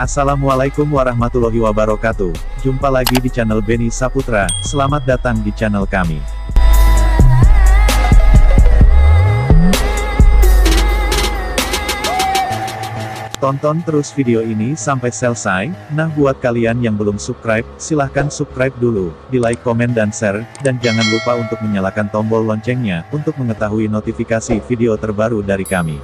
Assalamualaikum warahmatullahi wabarakatuh. Jumpa lagi di channel Beni Saputra. Selamat datang di channel kami. Tonton terus video ini sampai selesai. Nah, buat kalian yang belum subscribe, silahkan subscribe dulu, di like, komen, dan share, dan jangan lupa untuk menyalakan tombol loncengnya, untuk mengetahui notifikasi video terbaru dari kami.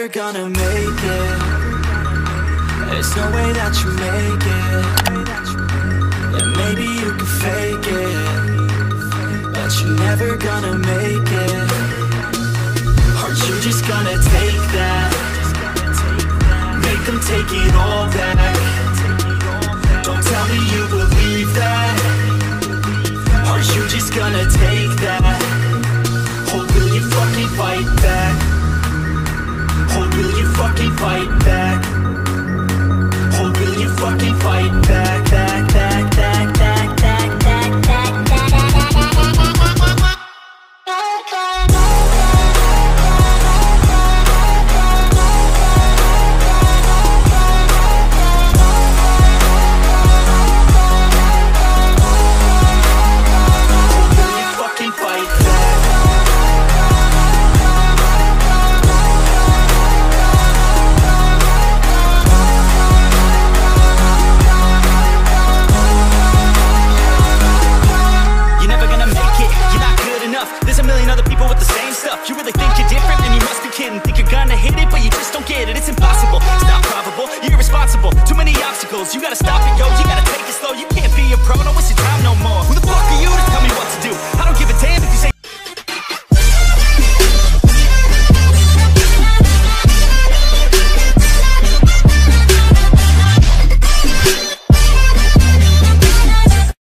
never gonna make it. There's no way that you make it. And maybe you can fake it, but you're never gonna make it. Aren't you just gonna take that? Make them take it all back. Don't tell me you believe that. Are you just gonna take that? Or will you fucking fight back? Or will you fucking fight back? Or will you fucking fight back, back, back, back, back, back, back, back, back, you really think you're different, and you must be kidding. Think you're gonna hit it, but you just don't get it. It's impossible, it's not probable, you're irresponsible. Too many obstacles, you gotta stop it, yo. You gotta take it slow, you can't be a pro, don't waste your time no more. Who the fuck are you to tell me what to do?